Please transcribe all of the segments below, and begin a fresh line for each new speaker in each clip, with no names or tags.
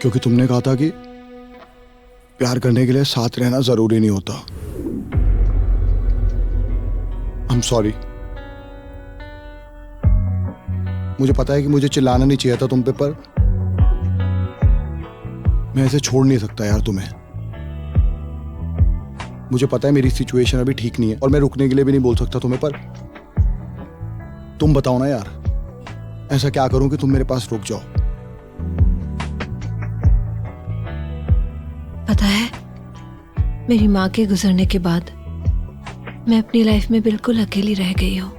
क्योंकि तुमने कहा था कि प्यार करने के लिए साथ रहना जरूरी नहीं होता। I am sorry. मुझे पता है कि मुझे चिल्लाना नहीं चाहिए था तुम पे, पर मैं ऐसे छोड़ नहीं सकता यार तुम्हें। मुझे पता है मेरी सिचुएशन अभी ठीक नहीं है और मैं रुकने के लिए भी नहीं बोल सकता तुम्हें, पर तुम बताओ ना यार, ऐसा क्या करूं कि तुम मेरे पास रुक जाओ।
पता है, मेरी माँ के गुजरने के बाद मैं अपनी लाइफ में बिल्कुल अकेली रह गई हूँ।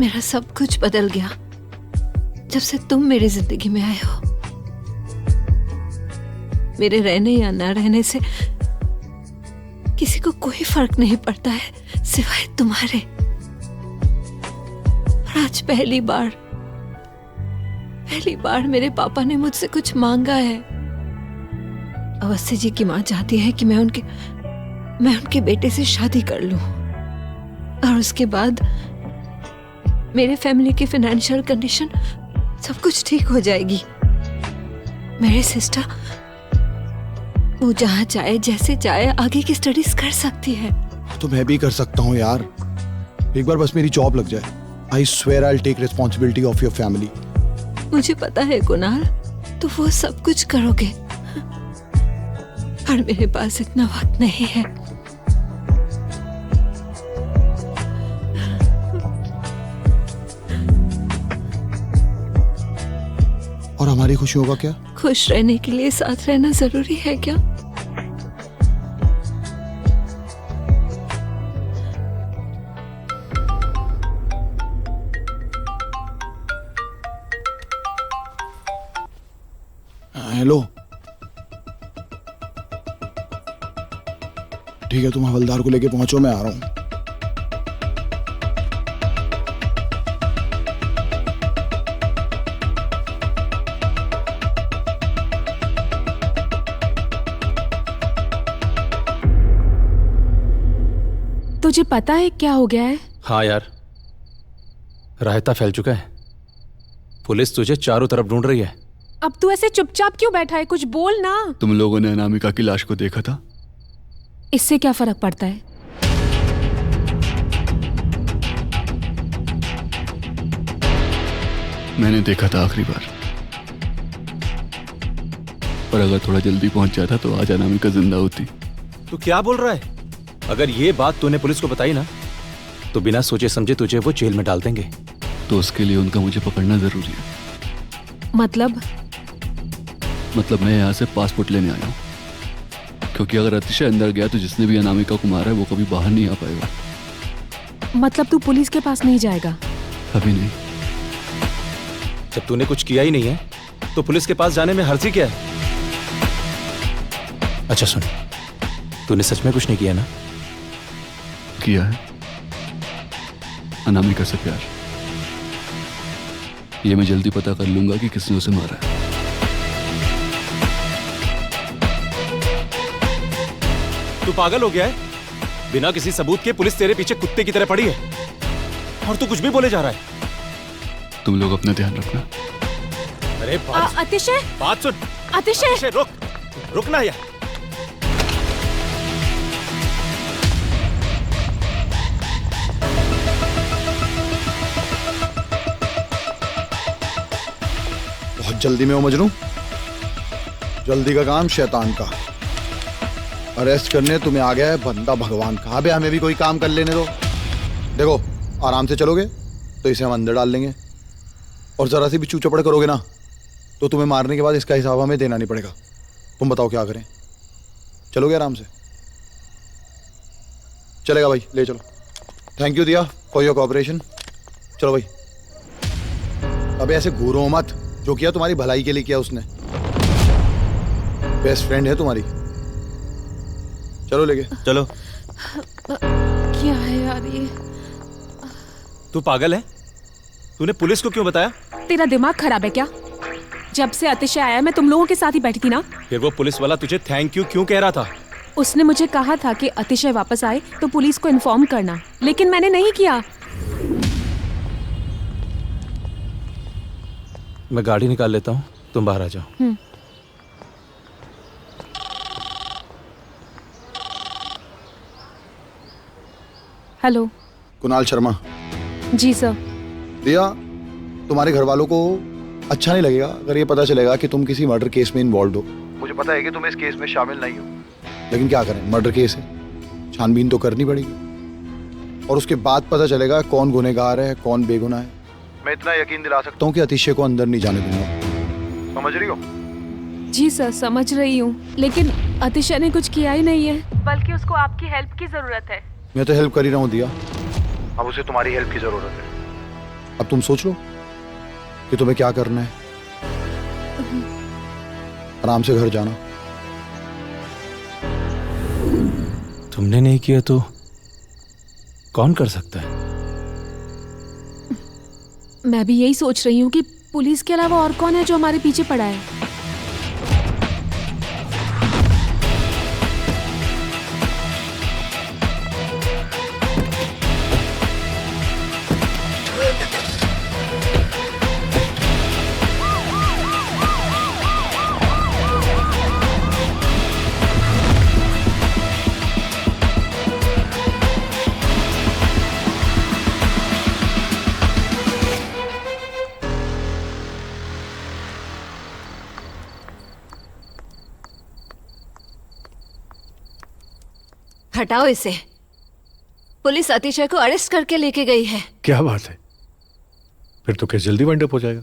मेरा सब कुछ बदल गया जब से तुम मेरी जिंदगी में आए हो। मेरे रहने या ना रहने से किसी को कोई फर्क नहीं पड़ता है सिवाय तुम्हारे। और आज पहली बार मेरे पापा ने मुझसे कुछ मांगा है। अवस्थी जी की माँ चाहती है कि मैं उनके बेटे से शादी कर लूं और उसके बाद मेरे फैमिली की फाइनेंशियल कंडीशन सब कुछ ठीक हो जाएगी। मेरे सिस्टर वो जहाँ चाहे जैसे चाहे आगे की स्टडीज कर सकती है।
तो मैं भी कर सकता हूँ यार, एक बार बस मेरी जॉब लग जाए। I swear I will take responsibility of your family.
मुझे पता है कुणाल, तो वो सब कुछ करोगे, और मेरे पास इतना वक्त नहीं है।
और हमारी खुशियों का क्या?
खुश रहने के लिए साथ रहना जरूरी है क्या?
हेलो, ठीक है, तुम हवलदार को लेके पहुंचो, मैं आ रहा हूं।
तुझे पता है क्या हो गया है?
हाँ यार, रायता फैल चुका है। पुलिस तुझे चारों तरफ ढूंढ रही है।
अब तू ऐसे चुपचाप क्यों बैठा है? कुछ बोल ना।
तुम लोगों ने अनामिका की लाश को देखा था?
इससे क्या फर्क पड़ता है?
मैंने देखा था आखिरी बार, और अगर थोड़ा जल्दी पहुंच जाता तो आज अनामिका जिंदा होती।
तू क्या बोल रहा है? अगर ये बात तूने पुलिस को बताई ना, तो बिना सोचे समझे तुझे वो जेल में डाल देंगे।
तो उसके लिए उनका मुझे पकड़ना जरूरी है। मतलब मैं यहाँ से पासपोर्ट लेने आया हूँ, क्योंकि अगर अतिशय अंदर गया तो जिसने भी अनामिका को मारा है वो कभी बाहर नहीं आ पाएगा।
मतलब तू पुलिस के पास नहीं जाएगा?
कभी नहीं।
जब तूने कुछ किया ही नहीं है तो पुलिस के पास जाने में हर्जी क्या है? अच्छा सुन, तूने सच में कुछ नहीं किया ना?
किया है, अनामिका से प्यार। ये मैं जल्दी पता कर लूंगा कि किसने उसे मारा है।
तू पागल हो गया है? बिना किसी सबूत के पुलिस तेरे पीछे कुत्ते की तरह पड़ी है, और तू कुछ भी बोले जा रहा है।
तुम लोग अपना ध्यान रखना।
अरे
अतिशय,
बात सुन।
अतिशय,
रुक ना यार।
बहुत जल्दी में हो मजनू। जल्दी का काम शैतान का। अरेस्ट करने तुम्हें आ गया है बंदा भगवान का। अबे हमें भी कोई काम कर लेने दो। देखो, आराम से चलोगे तो इसे हम अंदर डाल लेंगे, और जरा सी भी चूचपड़ करोगे ना तो तुम्हें मारने के बाद इसका हिसाब हमें देना नहीं पड़ेगा। तुम बताओ क्या करें? चलोगे आराम से? चलेगा भाई, ले चलो। थैंक यू दिया फॉर योर कोऑपरेशन। चलो भाई। अबे ऐसे घूरो मत, जो किया तुम्हारी भलाई के लिए किया उसने। बेस्ट फ्रेंड है तुम्हारी। चलो लेके
चलो।
क्या है यार ये?
तू पागल है? तूने पुलिस को क्यों बताया?
तेरा दिमाग खराब है क्या? जब से अतिशय आया मैं तुम लोगों के साथ ही बैठी थी ना।
फिर वो पुलिस वाला तुझे थैंक यू क्यों कह रहा था?
उसने मुझे कहा था कि अतिशय वापस आए तो पुलिस को इन्फॉर्म करना, लेकिन मैंने नहीं किया।
मैं गाड़ी निकाल लेता हूँ, तुम बाहर आ जाओ।
हेलो।
कुणाल शर्मा।
जी सर।
दिया, तुम्हारे घर वालों को अच्छा नहीं लगेगा अगर ये पता चलेगा कि तुम किसी मर्डर केस में इन्वॉल्व हो। मुझे पता है कि तुम इस केस में शामिल नहीं हो, लेकिन क्या करें, मर्डर केस है, छानबीन तो करनी पड़ेगी और उसके बाद पता चलेगा कौन गुनहगार है कौन बेगुनाह है। मैं इतना यकीन दिला सकता हूँ कि अतिशय को अंदर नहीं जाने दूंगा। समझ रही हो?
जी सर, समझ रही हूँ, लेकिन अतिशय ने कुछ किया ही नहीं है, बल्कि उसको आपकी हेल्प की जरूरत है।
मैं तो हेल्प कर ही रहा हूँ दिया, अब उसे तुम्हारी हेल्प की जरूरत है। अब तुम सोच लो कि तुम्हें क्या करना है। आराम से घर जाना।
तुमने नहीं किया तो कौन कर सकता है?
मैं भी यही सोच रही हूँ कि पुलिस के अलावा और कौन है जो हमारे पीछे पड़ा है।
हटाओ इसे। पुलिस अतिशय को अरेस्ट करके लेके गई है।
क्या बात है, फिर तो केस जल्दी वाइंड अप हो जाएगा।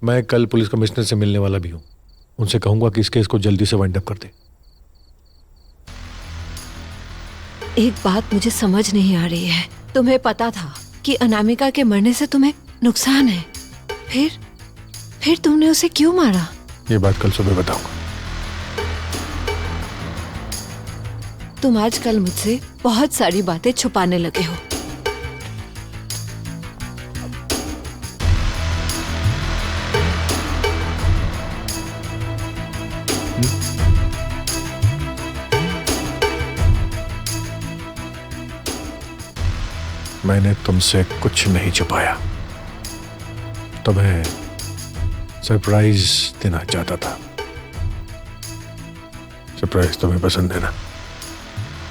मैं कल पुलिस कमिश्नर से मिलने वाला भी हूं, उनसे कहूंगा कि इस केस को जल्दी से वाइंड अप कर दे।
एक बात मुझे समझ नहीं आ रही है, तुम्हें पता था कि अनामिका के मरने से तुम्हें नुकसान है, फिर तुमने उसे क्यों मारा?
ये बात कल सुबह बताऊंगा।
तुम आजकल मुझसे बहुत सारी बातें छुपाने लगे हो।
मैंने तुमसे कुछ नहीं छुपाया, तुम्हें सरप्राइज देना चाहता था। सरप्राइज तुम्हें पसंद है ना?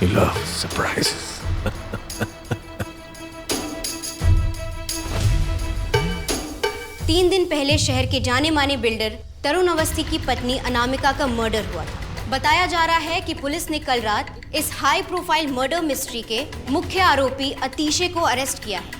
You love surprises.
तीन दिन पहले शहर के जाने माने बिल्डर तरुण अवस्थी की पत्नी अनामिका का मर्डर हुआ था। बताया जा रहा है कि पुलिस ने कल रात इस हाई प्रोफाइल मर्डर मिस्ट्री के मुख्य आरोपी अतिशय को अरेस्ट किया है।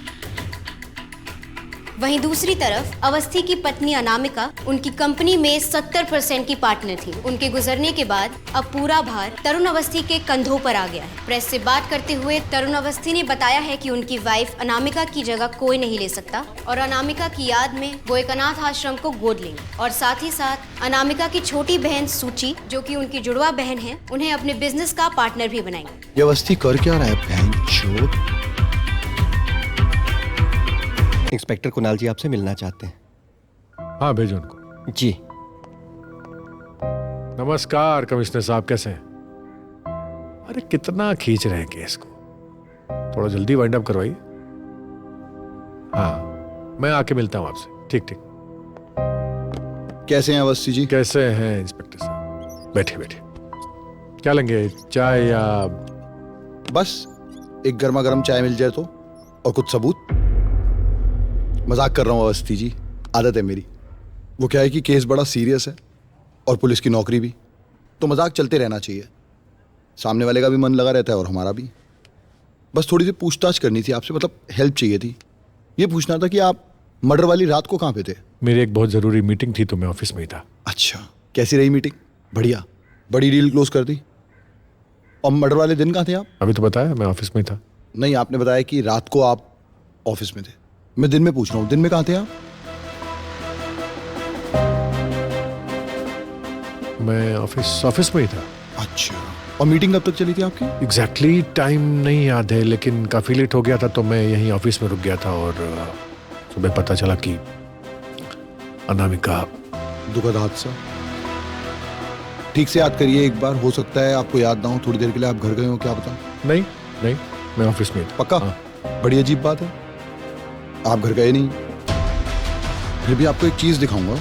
वहीं दूसरी तरफ अवस्थी की पत्नी अनामिका उनकी कंपनी में 70% की पार्टनर थी। उनके गुजरने के बाद अब पूरा भार तरुण अवस्थी के कंधों पर आ गया है। प्रेस से बात करते हुए तरुण अवस्थी ने बताया है कि उनकी वाइफ अनामिका की जगह कोई नहीं ले सकता और अनामिका की याद में वो एक अनाथ आश्रम को गोद लेंगे और साथ ही साथ अनामिका की छोटी बहन सूची, जो कि उनकी जुड़वा बहन है, उन्हें अपने बिजनेस का पार्टनर भी बनाएंगे।
ये अवस्थी कर क्या रहा है बहनचोद?
इंस्पेक्टर कुणाल जी आपसे मिलना चाहते हैं।
हाँ, भेजो उनको।
जी।
नमस्कार कमिश्नर साहब, कैसे हैं? अरे कितना खींच रहे हैं केस को, थोड़ा जल्दी वाइंड अप करवाइए। हाँ, मैं आके मिलता हूँ आपसे। ठीक ठीक।
कैसे हैं अवस्थी जी?
कैसे हैं इंस्पेक्टर साहब? बैठिए बैठिए। क्या लेंगे, चाय या?
बस एक गर्मा गर्म चाय मिल जाए तो, और कुछ सबूत। मजाक कर रहा हूँ अवस्थी जी, आदत है मेरी। वो क्या है कि केस बड़ा सीरियस है और पुलिस की नौकरी भी, तो मजाक चलते रहना चाहिए। सामने वाले का भी मन लगा रहता है और हमारा भी। बस थोड़ी सी पूछताछ करनी थी आपसे, मतलब हेल्प चाहिए थी। ये पूछना था कि आप मर्डर वाली रात को कहाँ पे थे?
मेरी एक बहुत जरूरी मीटिंग थी तो मैं ऑफिस में ही था।
अच्छा, कैसी रही मीटिंग? बढ़िया, बड़ी डील क्लोज कर दी। और मर्डर वाले दिन कहाँ थे आप?
अभी तो बताया, मैं ऑफिस में ही था।
नहीं, आपने बताया कि रात को आप ऑफिस में थे। मैं दिन में पूछ रहा हूँ, दिन में कहाँ थे आप?
मैं ऑफिस में ही था।
अच्छा, और मीटिंग कब तक चली थी आपकी?
एग्जैक्टली टाइम नहीं याद है, लेकिन काफी लेट हो गया था तो मैं यहीं ऑफिस में रुक गया था और सुबह पता चला कि अनामिका।
दुखद हादसा। ठीक से याद करिए एक बार, हो सकता है आपको याद ना हो, थोड़ी देर के लिए आप घर गए हो, क्या पता।
नहीं नहीं, मैं ऑफिस में ही था।
पक्का?
हाँ।
बड़ी अजीब बात है, आप घर गए नहीं। फिर भी आपको एक चीज दिखाऊंगा।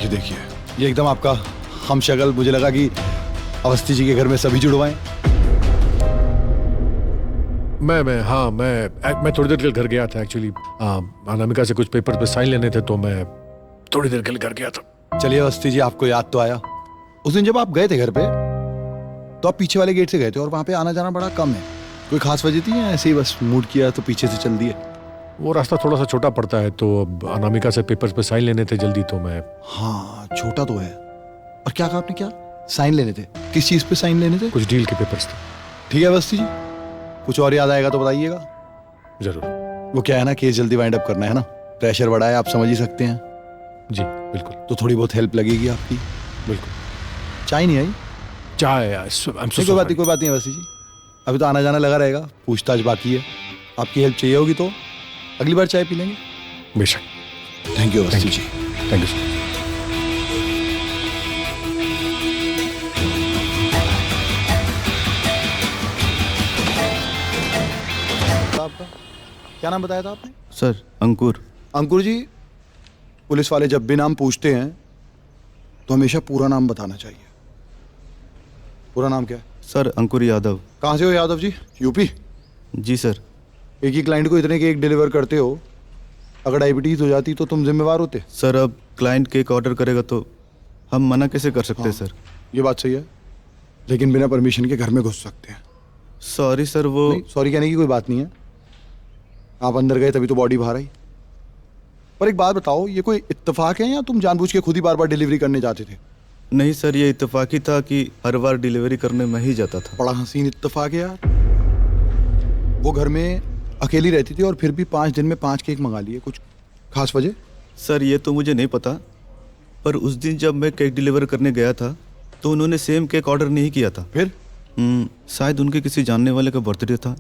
ये देखिए, ये एकदम आपका हम शक्ल। मुझे लगा कि अवस्थी जी के घर में सभी जुड़वाएं।
मैं थोड़ी देर के लिए घर गया था एक्चुअली। अनामिका से कुछ पेपर पे साइन लेने थे, तो मैं थोड़ी देर के लिए घर गया था।
चलिए अवस्थी जी, आपको याद तो आया। उस दिन जब आप गए थे घर पे, तो आप पीछे वाले गेट से गए थे और वहां पे आना जाना बड़ा कम है। कोई खास वजह थी या ऐसे ही बस मूड किया तो पीछे से चल दिए?
वो रास्ता थोड़ा सा छोटा पड़ता है, तो अब अनामिका से पेपर्स पे साइन लेने थे जल्दी, तो मैं।
हाँ, छोटा तो है। और क्या कहा आपने? क्या साइन लेने थे? किस चीज पे साइन लेने थे?
कुछ डील के पेपर्स थे।
ठीक है अवस्थी जी, कुछ और याद आएगा तो बताइएगा।
जरूर।
वो क्या है ना, केस जल्दी वाइंड अप करना है ना, प्रेशर बढ़ा है, आप समझ ही सकते हैं।
जी बिल्कुल।
तो थोड़ी बहुत हेल्प लगेगी आपकी।
बिल्कुल।
चाय नहीं आई?
चाय
कोई बात नहीं अवस्थी जी, अभी तो आना जाना लगा रहेगा, पूछताछ बाकी है। आपकी हेल्प चाहिए होगी तो अगली बार चाय पी लेंगे।
बेशक।
Thank you Awasthi ji.
Thank you sir.
आपका क्या नाम बताया था आपने?
सर अंकुर।
अंकुर जी, पुलिस वाले जब भी नाम पूछते हैं तो हमेशा पूरा नाम बताना चाहिए। पूरा नाम क्या है?
सर अंकुर यादव।
कहाँ से हो यादव जी? यूपी?
जी सर।
एक ही क्लाइंट को इतने केक डिलीवर करते हो, अगर डायबिटीज हो जाती तो तुम जिम्मेवार होते?
सर अब क्लाइंट केक ऑर्डर करेगा तो हम मना कैसे कर सकते हैं? सर
ये बात सही है, लेकिन बिना परमिशन के घर में घुस सकते हैं।
सॉरी सर, वो
सॉरी कहने की कोई बात नहीं है। आप अंदर गए तभी तो बॉडी बाहर आई। पर एक बात बताओ, ये कोई इत्तेफाक है या तुम जानबूझ के खुद ही बार बार डिलीवरी करने जाते थे?
नहीं सर, ये इत्तेफाकी था कि हर बार डिलीवरी करने मैं ही जाता था।
बड़ा हसीन इत्तेफाक है यार। वो घर में अकेली रहती थी और फिर भी 5 दिन में 5 केक मंगा लिए। कुछ खास वजह?
सर ये तो मुझे नहीं पता, पर उस दिन जब मैं केक डिलीवर करने गया था तो उन्होंने सेम केक ऑर्डर नहीं किया था।
फिर?
शायद उनके किसी जानने वाले का बर्थडे था,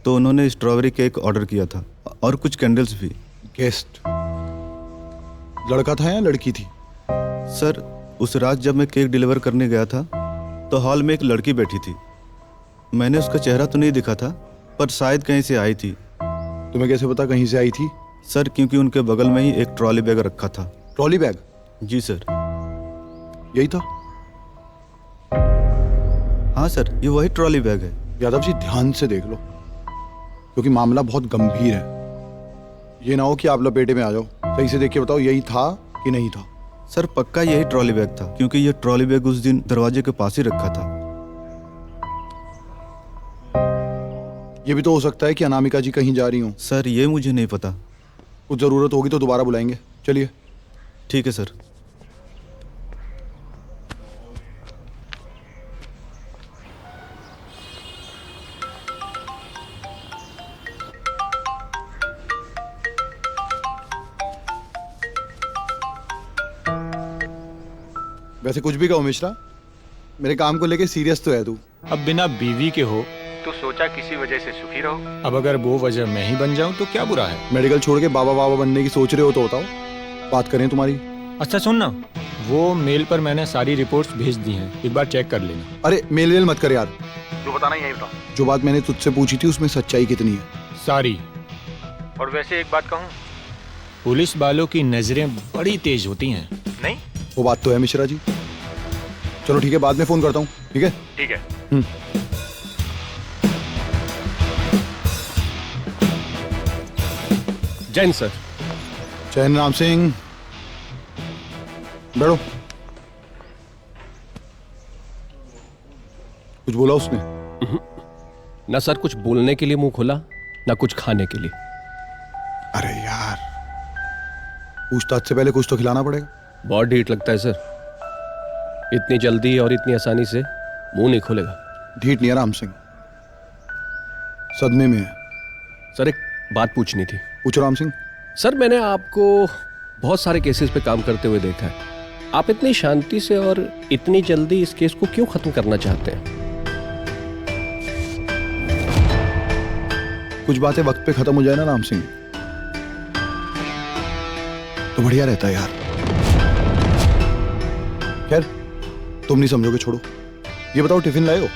तो उन्होंने स्ट्रॉबेरी केक ऑर्डर किया था और कुछ कैंडल्स भी।
गेस्ट लड़का था या लड़की थी?
सर उस रात जब मैं केक डिलीवर करने गया था तो हॉल में एक लड़की बैठी थी। मैंने उसका चेहरा तो नहीं देखा था, पर शायद कहीं से आई थी।
तुम्हें कैसे पता कहीं से आई थी?
सर क्योंकि उनके बगल में ही एक ट्रॉली बैग रखा था।
Trolley bag?
जी सर।
यही था?
हाँ सर, ये वही ट्रॉली बैग है।
यादव जी ध्यान से देख लो, क्योंकि मामला बहुत गंभीर है। ये ना हो कि आप लपेटे में आ जाओ। सही से देख के बताओ, यही था कि नहीं था?
सर पक्का यही ट्रॉली बैग था, क्योंकि ये ट्रॉली बैग उस दिन दरवाजे के पास ही रखा था।
ये भी तो हो सकता है कि अनामिका जी कहीं जा रही हूँ।
सर ये मुझे नहीं पता।
कुछ जरूरत होगी तो दोबारा बुलाएंगे। चलिए।
ठीक है सर।
वैसे कुछ भी कहो मिश्रा, मेरे काम को लेके सीरियस तो है तू।
अब बिना बीवी के हो तो सोचा किसी वजह से सुखी रहो। अब अगर वो वजह मैं ही बन जाऊं तो क्या बुरा है?
मेडिकल छोड़ के बाबा बाबा बनने की सोच रहे हो तो बताओ, बात करें तुम्हारी।
अच्छा सुन ना, वो मेल पर मैंने सारी रिपोर्ट्स भेज दी हैं, एक बार चेक कर लेना।
अरे मेल वेल मत कर यार, जो बताना यही बता। जो बात मैंने तुझसे पूछी थी उसमें सच्चाई कितनी है?
सारी। और वैसे एक बात कहूँ, पुलिस वालों की नजरें बड़ी तेज होती हैं। नहीं?
वो बात तो है मिश्रा जी। चलो ठीक है, बाद में फोन करता हूँ। ठीक है?
ठीक है।
जैन सर।
चैन राम सिंह, बैठो। कुछ बोला उसने?
ना सर कुछ बोलने के लिए मुंह खोला, ना कुछ खाने के लिए।
अरे यार, पूछताछ से पहले कुछ तो खिलाना पड़ेगा।
बहुत ढीठ लगता है सर, इतनी जल्दी और इतनी आसानी से मुंह नहीं खोलेगा।
ढीठ नहीं है राम सिंह, सदमे में है।
सर एक बात पूछनी थी।
पूछो राम सिंह।
सर मैंने आपको बहुत सारे केसेस पे काम करते हुए देखा है, आप इतनी शांति से और इतनी जल्दी इस केस को क्यों खत्म करना चाहते हैं?
कुछ बातें वक्त पे खत्म हो जाए ना राम सिंह, तो बढ़िया रहता है यार। खैर तुम नहीं समझोगे, छोड़ो। ये बताओ टिफिन लाए हो?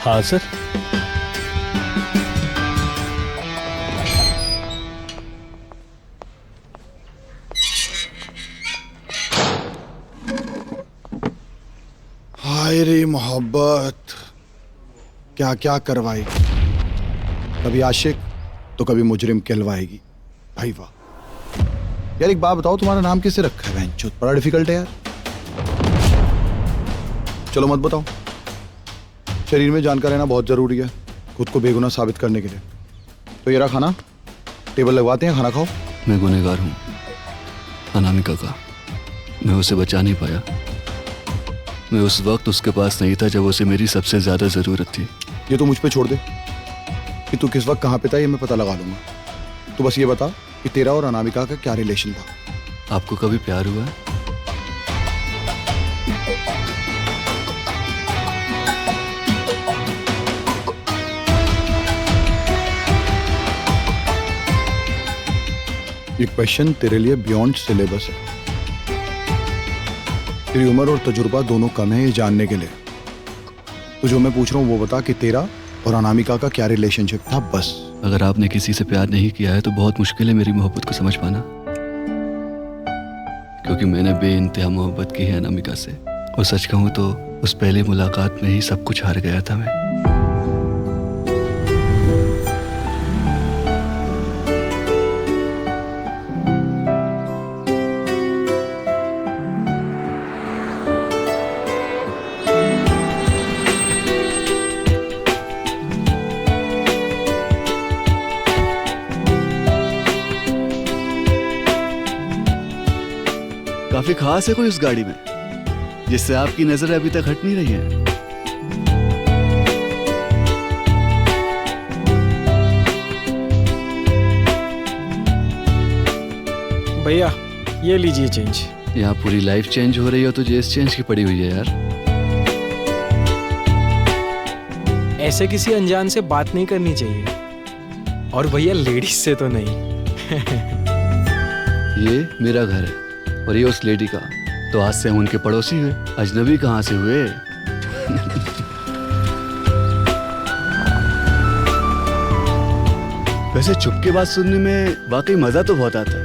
हाँ सर।
हाय रे मोहब्बत, क्या क्या करवाई, कभी आशिक तो कभी मुजरिम कहलवाएगी। भाई वाह यार, एक बात बताओ, तुम्हारा नाम किससे रखा है? बहनचोद, बड़ा डिफिकल्ट है यार। चलो मत बताओ, शरीर में जानकार रहना बहुत जरूरी है खुद को बेगुनाह साबित करने के लिए। तो ये रहा खाना, टेबल लगवाते हैं, खाना खाओ।
मैं गुनहगार हूँ अनामिका का। मैं उसे बचा नहीं पाया। मैं उस वक्त उसके पास नहीं था जब उसे मेरी सबसे ज्यादा जरूरत थी।
ये तो मुझ पे छोड़ दे कि तू किस वक्त कहाँ पे था, ये मैं पता लगा लूंगा। तू बस ये बता कि तेरा और अनामिका का क्या रिलेशन था।
आपको कभी प्यार हुआ है?
ये क्वेश्चन तेरे लिए बियॉन्ड सिलेबस है। तेरी उम्र और तजुर्बा दोनों कम है ये जानने के लिए। तो जो मैं पूछ रहा हूँ वो बता कि तेरा और अनामिका का क्या रिलेशनशिप था, बस।
अगर आपने किसी से प्यार नहीं किया है तो बहुत मुश्किल है मेरी मोहब्बत को समझ पाना, क्योंकि मैंने बेइंतहा मोहब्बत की है अनामिका से। और सच कहूँ तो उस पहली मुलाकात में ही सब कुछ हार गया था मैं। काफी खास है कोई उस गाड़ी में जिससे आपकी नजर अभी तक हट नहीं रही है।
भैया ये लीजिए चेंज।
यहाँ पूरी लाइफ चेंज हो रही हो तो जेस चेंज की पड़ी हुई है यार।
ऐसे किसी अनजान से बात नहीं करनी चाहिए, और भैया लेडीज से तो नहीं।
ये मेरा घर है और ये उस लेडी का, तो आज से हम उनके पड़ोसी हुए। अजनबी कहाँ से हुए? वैसे चुप के बात सुनने में वाकई मजा तो बहुत आता है।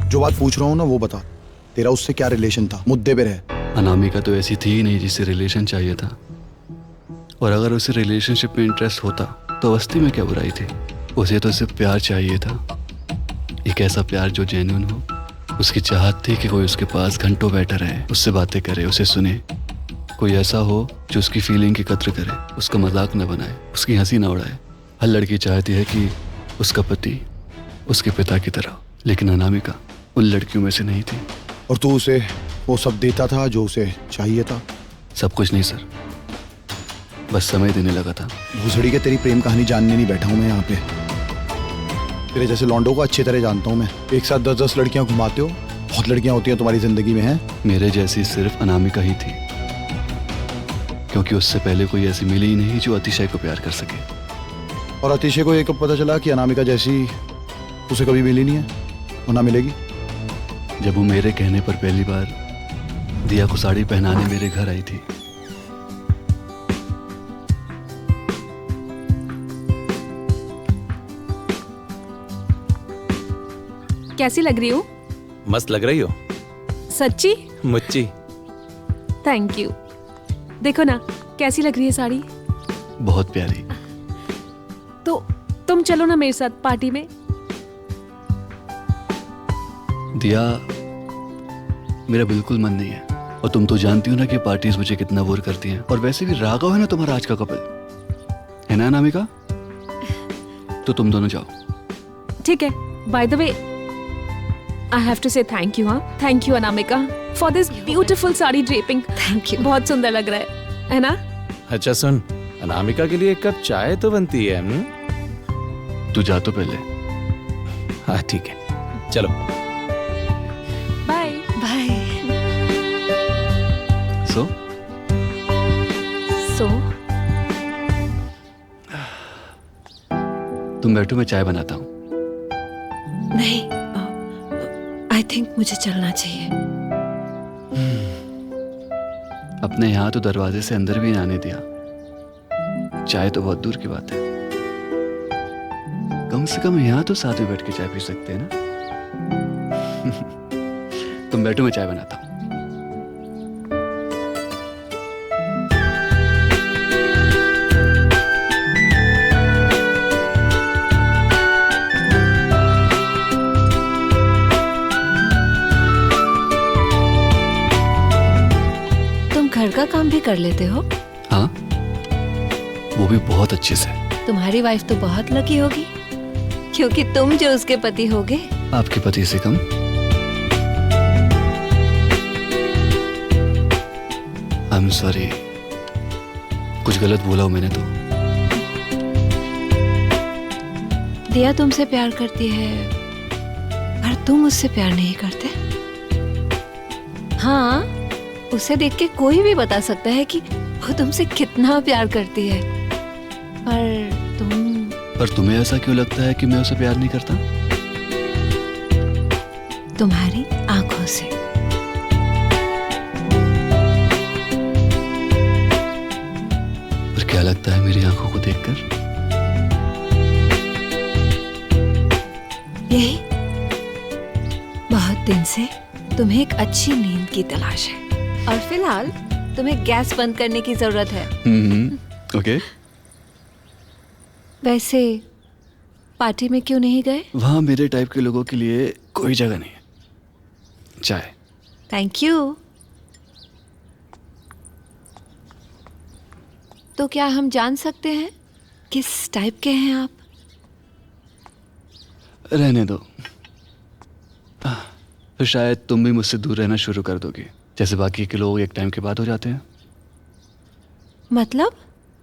जो बात पूछ रहा हूँ ना वो बता, तेरा उससे क्या रिलेशन था, मुद्दे पे रह।
अनामिका तो ऐसी थी ही नहीं जिसे रिलेशन चाहिए था, और अगर उसे रिलेशनशिप में इंटरेस्ट होता तो अवस्थी में क्या बुराई थी। उसे तो सिर्फ प्यार चाहिए था, एक ऐसा प्यार जो जेन्युइन हो। उसकी चाहत थी कि कोई उसके पास घंटों बैठा रहे, उससे बातें करे, उसे सुने। कोई ऐसा हो जो उसकी फीलिंग की कद्र करे, उसका मजाक न बनाए, उसकी हंसी न उड़ाए। हर लड़की चाहती है कि उसका पति उसके पिता की तरह, लेकिन अनामिका उन लड़कियों में से नहीं थी।
और तू उसे वो सब देता था जो उसे चाहिए था?
सब कुछ नहीं सर, बस समय देने लगा था।
भूसड़ी के तेरी प्रेम कहानी जानने नहीं बैठा हूँ मैं यहाँ पे। तेरे जैसे लौंडों को अच्छी तरह जानता हूँ मैं। एक साथ 10-10 लड़कियां घुमाते हो, बहुत लड़कियां होती हैं तुम्हारी जिंदगी में, हैं?
मेरे जैसी सिर्फ अनामिका ही थी, क्योंकि उससे पहले कोई ऐसी मिली ही नहीं जो अतिशय को प्यार कर सके।
और अतिशय को ये कब पता चला कि अनामिका जैसी उसे कभी मिली नहीं है और ना मिलेगी?
जब वो मेरे कहने पर पहली बार दिया को साड़ी पहनाने मेरे घर आई थी।
कैसी लग रही हूँ?
मस्त लग रही हो।
सच्ची?
मुच्ची।
Thank you. देखो ना कैसी लग रही है साड़ी।
बहुत प्यारी।
तो तुम चलो ना मेरे साथ पार्टी में।
दिया, मेरा बिल्कुल मन नहीं है, और तुम तो जानती हो ना कि पार्टीज मुझे कितना बोर करती हैं। और वैसे भी राघव है ना तुम्हारा आज का कपल, है ना अनामिका? तो तुम दोनों जाओ।
ठीक है। By the way I have to say thank you. हाँ, thank you Anamika for this beautiful sari draping.
Thank you.
बहुत सुंदर लग रहा है ना?
अच्छा सुन, अनामिका के लिए एक कप चाय तो बनती है।
तू जा तो पहले।
हाँ ठीक है, चलो।
Bye
bye.
सो तुम बैठो, मैं चाय बनाता हूँ।
नहीं, आई थिंक मुझे चलना चाहिए।
अपने यहाँ तो दरवाजे से अंदर भी नहीं आने दिया, चाय तो बहुत दूर की बात है। कम से कम यहाँ तो साथ में बैठ के चाय पी सकते हैं ना। तुम बैठो, मैं चाय बनाता हूँ।
तुम घर का काम भी कर लेते हो?
हाँ, वो भी बहुत अच्छे से।
तुम्हारी वाइफ तो बहुत लकी होगी, क्योंकि तुम जो उसके पति होगे।
आपके पति से कम? आई एम सॉरी, कुछ गलत बोला हो मैंने तो।
दिया तुमसे प्यार करती है, पर तुम उससे प्यार नहीं करते। हाँ, उसे देख के कोई भी बता सकता है कि वो तुमसे कितना प्यार करती है,
पर तुम्हें ऐसा क्यों लगता है कि मैं उसे प्यार नहीं करता?
तुम्हारी आंखों से।
पर क्या लगता है मेरी आंखों को देखकर?
यही, बहुत दिन से तुम्हें एक अच्छी नींद की तलाश है, और फिलहाल तुम्हें गैस बंद करने की जरूरत है।
ओके।
वैसे पार्टी में क्यों नहीं गए?
वहां मेरे टाइप के लोगों के लिए कोई जगह नहीं है। चाय।
Thank you. तो क्या हम जान सकते हैं किस टाइप के हैं आप?
रहने दो, तो शायद तुम भी मुझसे दूर रहना शुरू कर दोगी, जैसे बाकी के लोग एक टाइम के बाद हो जाते हैं।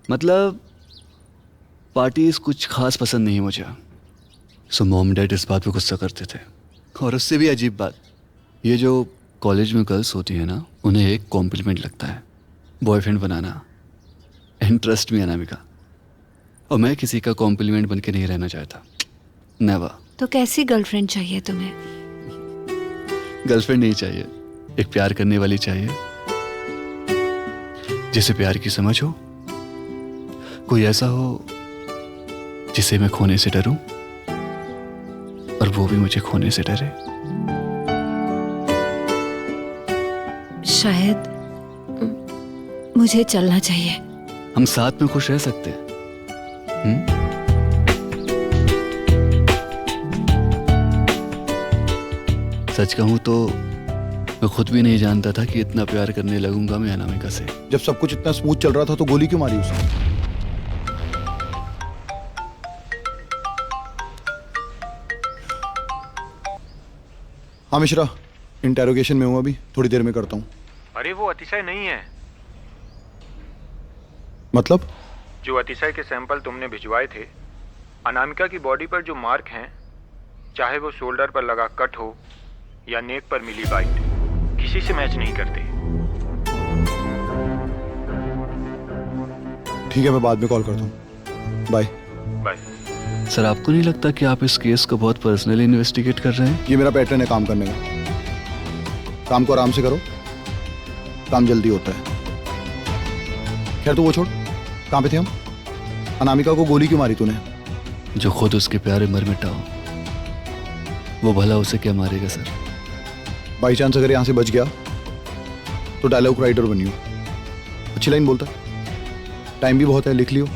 मतलब पार्टीज कुछ खास पसंद नहीं मुझे। सो मॉम डैड इस बात पे गुस्सा करते थे। और उससे भी अजीब बात, ये जो कॉलेज में गर्ल्स होती है ना, उन्हें एक कॉम्प्लीमेंट लगता है बॉयफ्रेंड बनाना। इंटरेस्ट में अनामिका, और मैं किसी का कॉम्प्लीमेंट बन के नहीं रहना चाहता। नेवर।
तो कैसी गर्लफ्रेंड चाहिए तुम्हें?
गर्लफ्रेंड नहीं चाहिए, एक प्यार करने वाली चाहिए, जिसे प्यार की समझ हो। कोई ऐसा हो जिसे मैं खोने से डरूं, और वो भी मुझे खोने से डरे।
शायद मुझे चलना चाहिए।
हम साथ में खुश रह सकते हैं। सच कहूं तो मैं खुद भी नहीं जानता था कि इतना प्यार करने लगूंगा मैं अनामिका से।
जब सब कुछ इतना स्मूथ चल रहा था तो गोली क्यों मारी उसने? हाँ मिश्रा, इंटेरोगेशन में हूँ अभी, थोड़ी देर में करता हूँ।
अरे वो अतिशय नहीं है।
मतलब?
जो अतिशय के सैंपल तुमने भिजवाए थे, अनामिका की बॉडी पर जो मार्क हैं, चाहे वो शोल्डर पर लगा कट हो या नेक पर मिली बाइट, किसी से मैच नहीं करते।
ठीक है, मैं बाद में कॉल करता हूँ। बाय।
बाय।
सर, आपको नहीं लगता कि आप इस केस को बहुत पर्सनली इन्वेस्टिगेट कर रहे हैं?
ये मेरा पैटर्न है काम करने का। काम को आराम से करो, काम जल्दी होता है। खैर तो वो छोड़, कहाँ पे थे हम? अनामिका को गोली क्यों मारी तूने?
जो खुद उसके प्यारे मर मिटा हो, वो भला उसे क्या मारेगा सर?
बाई चांस अगर यहाँ से बच गया तो डायलॉग राइटर बनियो। अच्छी लाइन बोलता है, टाइम भी बहुत है, लिख लियो।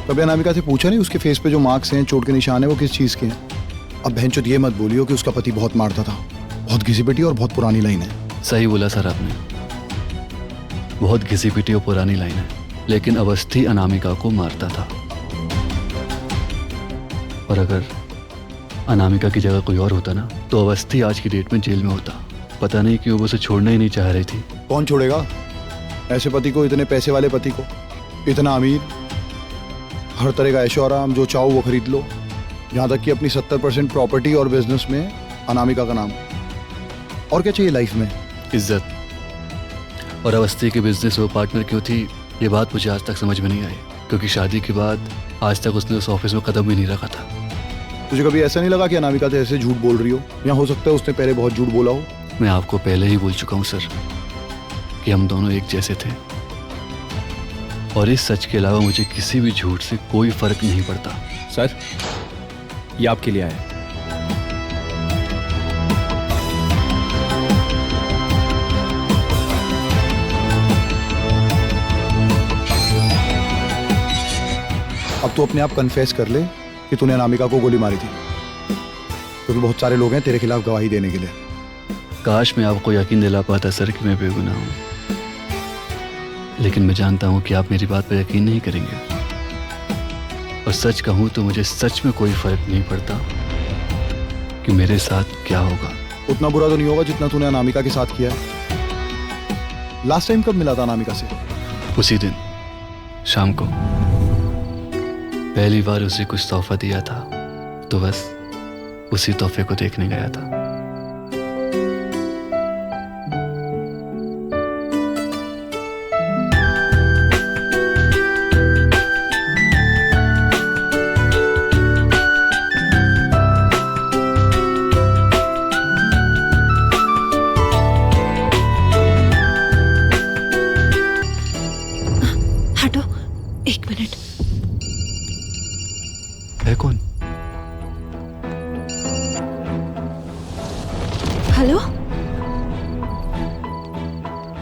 कभी अनामिका से पूछा नहीं उसके फेस पे जो मार्क्स हैं, चोट के निशान है, वो किस चीज़ के हैं? अब बहनचोद ये मत बोलियो कि उसका पति बहुत मारता था। बहुत घिसी पिटी और बहुत पुरानी लाइन है।
सही बोला सर आपने, बहुत घिसी पिटी और पुरानी लाइन है, लेकिन अवस्थी अनामिका को मारता था। और अगर अनामिका की जगह कोई और होता ना, तो अवस्थी आज की डेट में जेल में होता। पता नहीं क्यों वो उसे छोड़ना ही नहीं चाह रही थी।
कौन छोड़ेगा ऐसे पति को, इतने पैसे वाले पति को, इतना अमीर, हर तरह का ऐशो आराम, जो चाहो वो खरीद लो, यहाँ तक कि अपनी 70% प्रॉपर्टी और बिजनेस में अनामिका का नाम। और क्या चाहिए लाइफ में?
इज्जत। और अवस्थी के बिजनेस में पार्टनर क्यों थी, ये बात मुझे आज तक समझ में नहीं आई, क्योंकि शादी के बाद आज तक उसने उस ऑफिस में कदम भी नहीं रखा था।
तुझे कभी ऐसा नहीं लगा कि अनामिका से ऐसे झूठ बोल रही हो? या हो सकता है उसने पहले बहुत झूठ बोला हो?
मैं आपको पहले ही बोल चुका हूँ सर कि हम दोनों एक जैसे थे, और इस सच के अलावा मुझे किसी भी झूठ से कोई फर्क नहीं पड़ता।
सर, ये आपके लिए आया है।
अब तू अपने आप कन्फेस कर ले कि तूने अनामिका को गोली मारी थी, क्योंकि बहुत सारे लोग हैं तेरे खिलाफ गवाही देने के लिए।
काश मैं आपको यकीन दिला पाता सर कि मैं बेगुनाह हूँ, लेकिन मैं जानता हूँ कि आप मेरी बात पर यकीन नहीं करेंगे। और सच कहूँ तो मुझे सच में कोई फर्क नहीं पड़ता कि मेरे साथ क्या होगा।
उतना बुरा तो नहीं होगा जितना तूने अनामिका के साथ किया है। लास्ट टाइम कब मिला था अनामिका से?
उसी दिन शाम को पहली बार उसे कुछ तोहफा दिया था, तो बस उसी तोहफे को देखने गया था।
हटो, एक मिनट।
है कौन?
हेलो,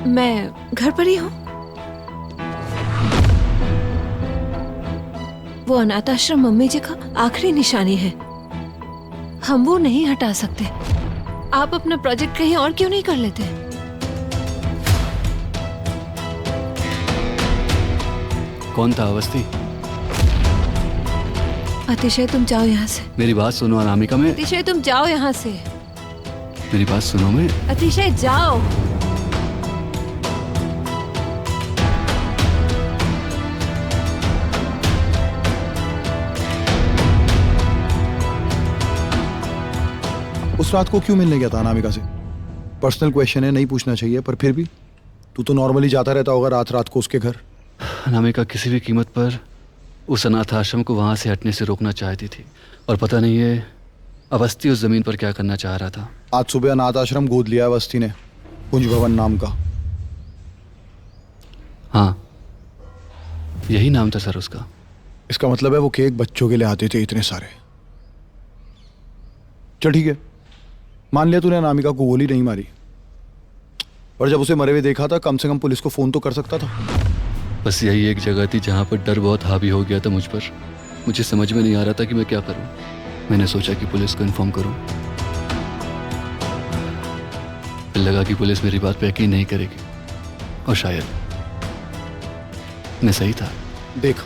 मैं घर पर ही हूँ। वो अनाथ आश्रम मम्मी जी का आखिरी निशानी है, हम वो नहीं हटा सकते। आप अपना प्रोजेक्ट कहीं और क्यों नहीं कर लेते?
कौन था अवस्थी?
अतिशय, तुम जाओ यहाँ से।
मेरी बात सुनो अनामिका। में
अतिशय, तुम जाओ यहाँ से।
मेरी बात सुनो। मैं
अतिशय, जाओ।
उस रात को क्यों मिलने गया था अनामिका से? पर्सनल क्वेश्चन है, नहीं पूछना चाहिए, पर फिर भी तू तो नॉर्मली जाता रहता होगा रात रात को उसके घर।
अनामिका किसी भी कीमत पर उस अनाथ आश्रम को वहां से हटने से रोकना चाहती थी, और पता नहीं है अवस्थी उस जमीन पर क्या करना चाह रहा था।
आज सुबह अनाथ आश्रम गोद लिया अवस्थी ने, कुंज भवन नाम का।
हाँ, यही नाम था सर उसका।
इसका मतलब है वो केक बच्चों के लिए आते थे इतने सारे। चल ठीक है, मान लिया तूने अनामिका को गोली नहीं मारी, और जब उसे मरे हुए देखा था कम से कम पुलिस को फोन तो कर सकता था।
बस यही एक जगह थी जहाँ पर डर बहुत हावी हो गया था मुझ पर। मुझे समझ में नहीं आ रहा था कि मैं क्या करूं। मैंने सोचा कि पुलिस को इन्फॉर्म करूं, फिर लगा कि पुलिस मेरी बात पे यकीन नहीं करेगी, और शायद मैं सही था।
देख,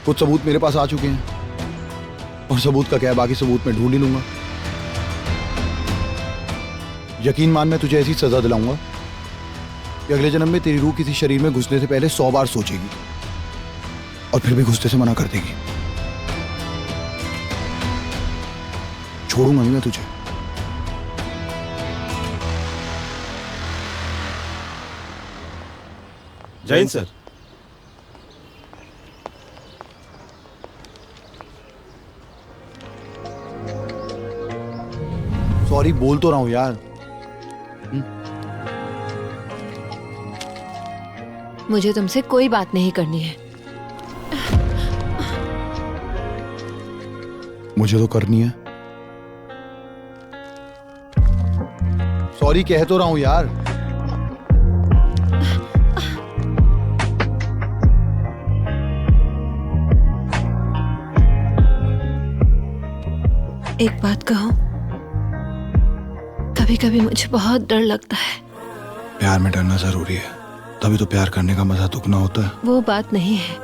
कुछ सबूत मेरे पास आ चुके हैं, और सबूत का क्या है, बाकी सबूत मैं ढूंढ ही लूंगा। यकीन मान, मैं तुझे ऐसी सजा दिलाऊंगा कि अगले जन्म में तेरी रूह किसी शरीर में घुसने से पहले 100 बार सोचेगी, और फिर भी घुसने से मना कर देगी। छोड़ूंगा नहीं मैं तुझे।
जय हिंद सर।
सॉरी बोल तो रहा हूं यार।
मुझे तुमसे कोई बात नहीं करनी है।
मुझे तो करनी है। सॉरी कह तो रहा हूं यार।
एक बात कहूं, कभी कभी मुझे बहुत डर लगता है।
प्यार में डरना जरूरी है, तभी तो प्यार करने का मजा दुगना होता है।
वो बात नहीं है।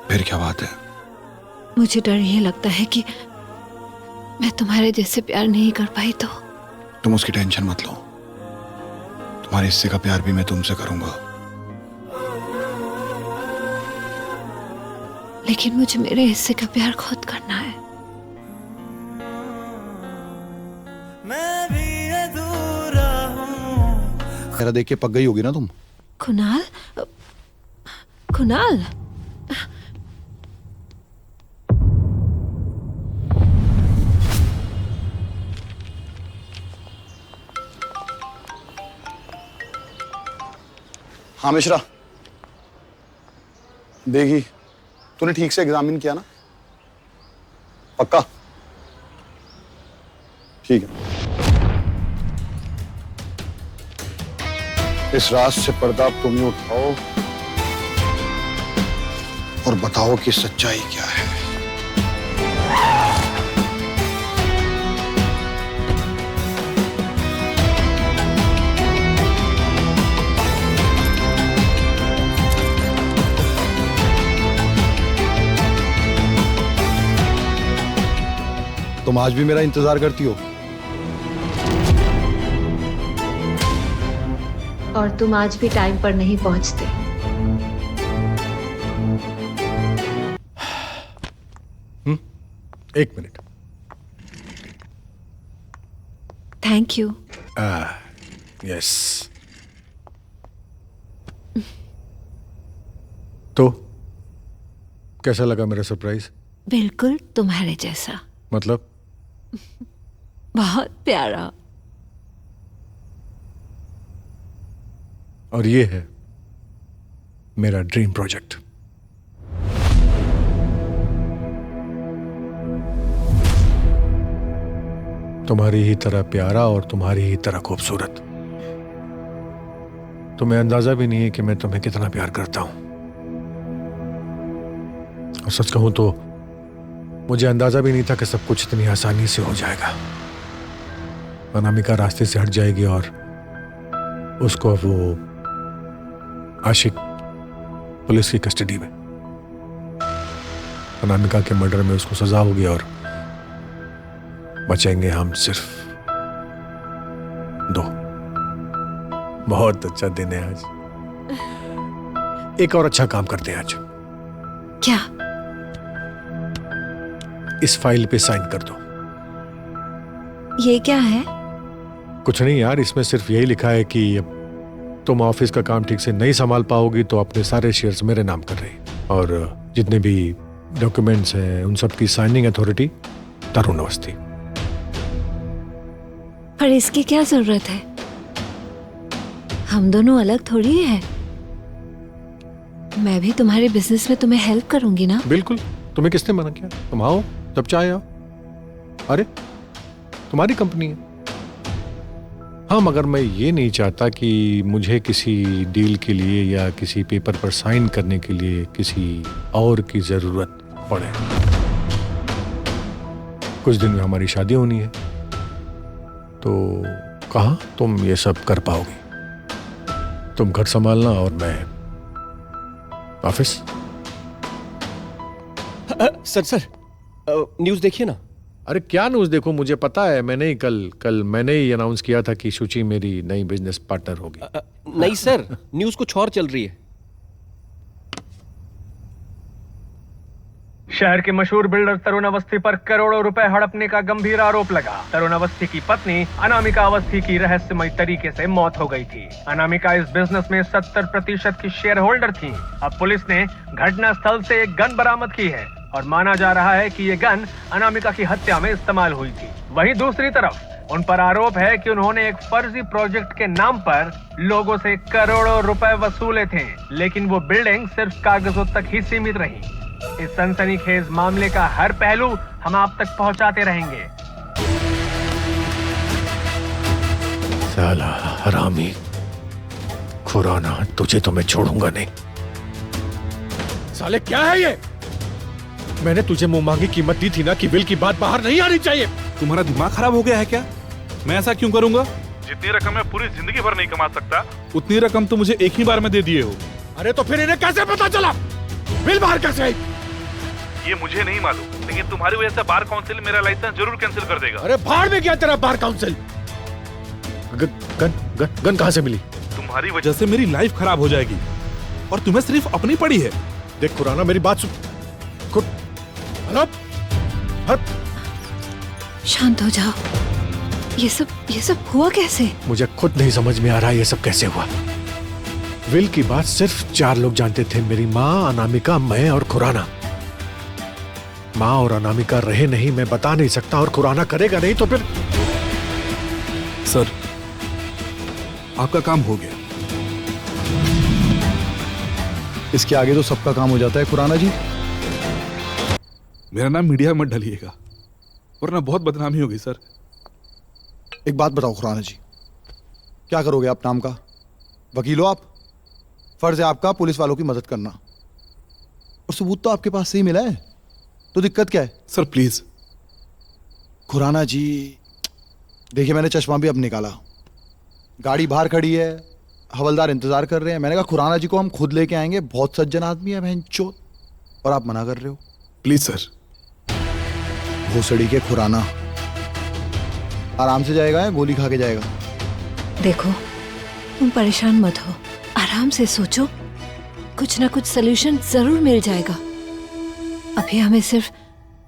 फिर क्या बात है?
मुझे डर ये लगता है कि मैं तुम्हारे जैसे प्यार नहीं कर पाई तो।
तुम उसकी टेंशन मत लो, तुम्हारे हिस्से का प्यार भी मैं तुमसे करूंगा।
लेकिन मुझे मेरे हिस्से का प्यार खुद करना है।
मैं भी अधूरा हूं।
मेरा देख के पक गई होगी ना तुम।
कुणाल, कुणाल,
हाँ मिश्रा, देखी तूने ठीक से एग्जामिन किया ना? पक्का? ठीक है। इस राज से पर्दा तुम ही उठाओ और बताओ कि सच्चाई क्या है। तुम आज भी मेरा इंतजार करती हो
और तुम आज भी टाइम पर नहीं पहुंचते।
एक मिनट।
Thank you.
यस। तो कैसा लगा मेरा सरप्राइज?
बिल्कुल तुम्हारे जैसा।
मतलब?
बहुत प्यारा।
और ये है मेरा ड्रीम प्रोजेक्ट। तुम्हारी ही तरह प्यारा और तुम्हारी ही तरह खूबसूरत। तुम्हें अंदाजा भी नहीं है कि मैं तुम्हें कितना प्यार करता हूं। और सच कहूं तो मुझे अंदाजा भी नहीं था कि सब कुछ इतनी आसानी से हो जाएगा। अनामिका रास्ते से हट जाएगी और उसको अब वो आशिक पुलिस की कस्टडी में। अनामिका के मर्डर में उसको सजा होगी और बचेंगे हम सिर्फ दो। बहुत अच्छा दिन है आज। एक और अच्छा काम करते हैं आज।
क्या?
इस फाइल पे साइन कर दो।
ये क्या है?
कुछ नहीं यार, इसमें सिर्फ यही लिखा है कि अब तुम ऑफिस का काम ठीक से नहीं संभाल पाओगी तो अपने सारे शेयर्स मेरे नाम कर रहे हैं और जितने भी डॉक्यूमेंट्स हैं उन सब की साइनिंग अथॉरिटी तरुण अवस्थी।
पर इसकी क्या जरूरत है? हम दोनों अलग थोड़ी है। मैं भी तुम्हारे बिजनेस में तुम्हें हेल्प करूंगी ना।
बिल्कुल। तुम्हें किसने मना किया? तुम आओ जब चाहे आओ। अरे तुम्हारी कंपनी है। हाँ, मगर मैं ये नहीं चाहता कि मुझे किसी डील के लिए या किसी पेपर पर साइन करने के लिए किसी और की जरूरत पड़े। कुछ दिन में हमारी शादी होनी है तो कहाँ तुम ये सब कर पाओगी? तुम घर संभालना और मैं ऑफिस।
सर न्यूज़ देखिए ना।
अरे क्या न्यूज़ देखो? मुझे पता है, मैंने ही कल मैंने ही अनाउंस किया था कि शुचि मेरी नई बिजनेस पार्टनर होगी।
नहीं सर, न्यूज़ कुछ और चल रही है।
शहर के मशहूर बिल्डर तरुण अवस्थी पर करोड़ों रुपए हड़पने का गंभीर आरोप लगा। तरुण अवस्थी की पत्नी अनामिका अवस्थी की रहस्यमय तरीके से मौत हो गई थी। अनामिका इस बिजनेस में 70% की शेयर होल्डर थी। अब पुलिस ने घटना स्थल से एक गन बरामद की है और माना जा रहा है कि ये गन अनामिका की हत्या में इस्तेमाल हुई थी। वहीं दूसरी तरफ उन पर आरोप है कि उन्होंने एक फर्जी प्रोजेक्ट के नाम पर लोगों से करोड़ों रुपए वसूले थे, लेकिन वो बिल्डिंग सिर्फ कागजों तक ही सीमित रही। इस सनसनीखेज मामले का हर पहलू हम आप तक पहुंचाते रहेंगे।
साला हरामी खुराना, तुझे तो मैं छोड़ूंगा नहीं। साले क्या है ये? मैंने तुझे मुंह मांगी कीमत दी थी ना कि विल की बात बाहर नहीं आनी चाहिए।
तुम्हारा दिमाग खराब हो गया है क्या? मैं ऐसा क्यों करूंगा?
जितनी रकम मैं पूरी जिंदगी भर नहीं कमा सकता,
उतनी रकम तो मुझे एक ही बार में दे दिए हो।
अरे तो फिर इन्हें कैसे पता चला? बिल बाहर कैसे आई?
ये मुझे नहीं मालूम, लेकिन तुम्हारी वजह से बार काउंसिल मेरा लाइसेंस जरूर कैंसिल कर देगा।
अरे भाड़ में क्या तेरा बार काउंसिल? गन कहां से मिली?
तुम्हारी
वजह से मेरी लाइफ खराब हो जाएगी और तुम्हें सिर्फ अपनी पड़ी है।
देख खुराना, मेरी बात सुन।
शांत हो जाओ। ये सब हुआ कैसे?
मुझे खुद नहीं समझ में आ रहा ये सब कैसे हुआ। विल की बात सिर्फ 4 लोग जानते थे, मेरी माँ, अनामिका, मैं और खुराना। माँ और अनामिका रहे नहीं, मैं बता नहीं सकता, और खुराना करेगा नहीं तो फिर।
सर, आपका काम हो गया।
इसके आगे तो सबका काम हो जाता है खुराना जी।
मेरा नाम मीडिया में मत ढलिएगा वरना बहुत बदनामी होगी सर।
एक बात बताओ खुराना जी, क्या करोगे आप नाम का? वकील हो आप, फर्ज है आपका पुलिस वालों की मदद करना, और सबूत तो आपके पास से ही मिला है, तो दिक्कत क्या है?
Sir please.
खुराना जी देखिए, मैंने चश्मा भी अब निकाला, गाड़ी बाहर खड़ी है, हवलदार इंतजार कर रहे हैं। मैंने कहा खुराना जी को हम खुद लेके आएंगे, बहुत सज्जन आदमी है बहनचोद, और आप मना कर रहे हो।
Please sir.
भोसड़ी के खुराना आराम से जाएगा या गोली खा के जाएगा?
देखो तुम परेशान मत हो, आराम से सोचो, कुछ ना कुछ सलूशन जरूर मिल जाएगा। अभी हमें सिर्फ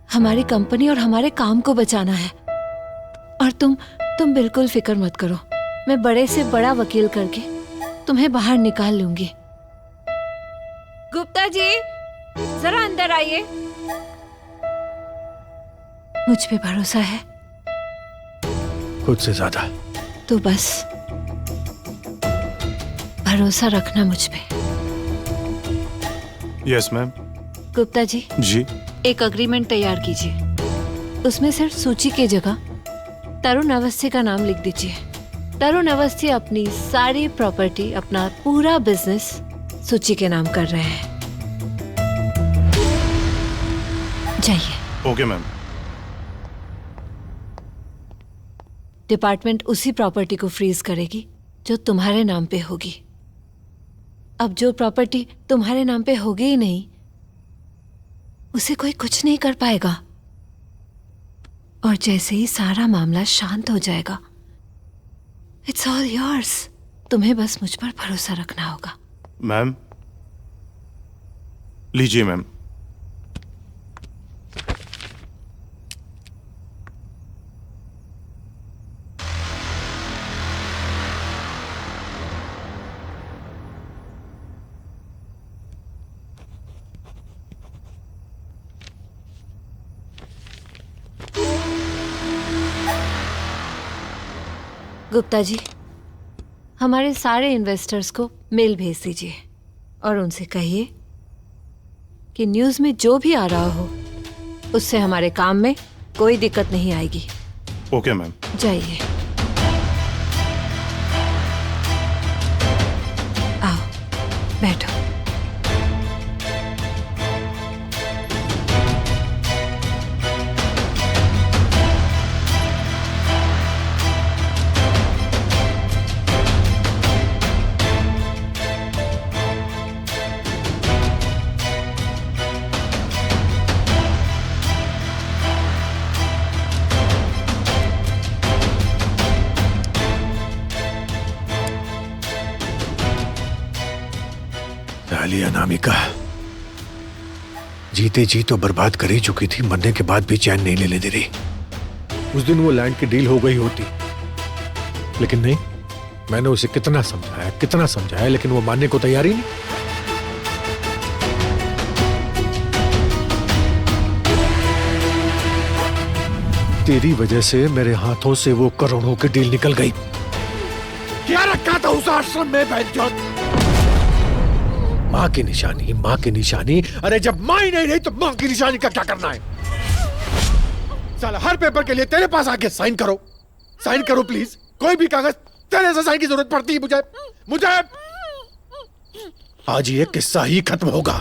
हमारी कंपनी और हमारे काम को बचाना है। और तुम बिल्कुल फिक्र मत करो, मैं बड़े से बड़ा वकील करके तुम्हें बाहर निकाल लूंगी। गुप्ता जी जरा अंदर आइए। मुझ पे भरोसा है?
खुद से ज्यादा।
तो बस भरोसा रखना मुझ पे।
Yes ma'am.
गुप्ता जी
जी।
एक अग्रीमेंट तैयार कीजिए, उसमें सिर्फ सूची की जगह तरुण अवस्थी का नाम लिख दीजिए। तरुण अवस्थी अपनी सारी प्रॉपर्टी, अपना पूरा बिजनेस सूची के नाम कर रहे हैं। जाइए।
Okay ma'am.
डिपार्टमेंट उसी प्रॉपर्टी को फ्रीज करेगी जो तुम्हारे नाम पे होगी। अब जो प्रॉपर्टी तुम्हारे नाम पे होगी ही नहीं, उसे कोई कुछ नहीं कर पाएगा। और जैसे ही सारा मामला शांत हो जाएगा, इट्स ऑल योर्स। तुम्हें बस मुझ पर भरोसा रखना होगा।
मैम लीजिए मैम।
गुप्ता जी हमारे सारे इन्वेस्टर्स को मेल भेज दीजिए और उनसे कहिए कि न्यूज़ में जो भी आ रहा हो उससे हमारे काम में कोई दिक्कत नहीं आएगी।
Okay ma'am.
जाइए। आओ बैठो।
साली अनामिका जीते जी तो बर्बाद कर ही चुकी थी, मरने के बाद भी चैन नहीं लेने दे रही। उस दिन वो लैंड की डील हो गई होती, लेकिन नहीं, मैंने उसे कितना समझाया लेकिन वो मानने को तैयार ही नहीं। तेरी वजह से मेरे हाथों से वो करोड़ों की डील निकल गई। क्या रखा था उस आश्रम में बहनचोद? माँ की निशानी। अरे जब माँ ही नहीं रही तो माँ की निशानी का क्या करना है? साला हर पेपर के लिए तेरे पास आके साइन करो प्लीज। कोई भी कागज तेरे से साइन की जरूरत पड़ती है मुझे। आज ये किस्सा ही खत्म होगा।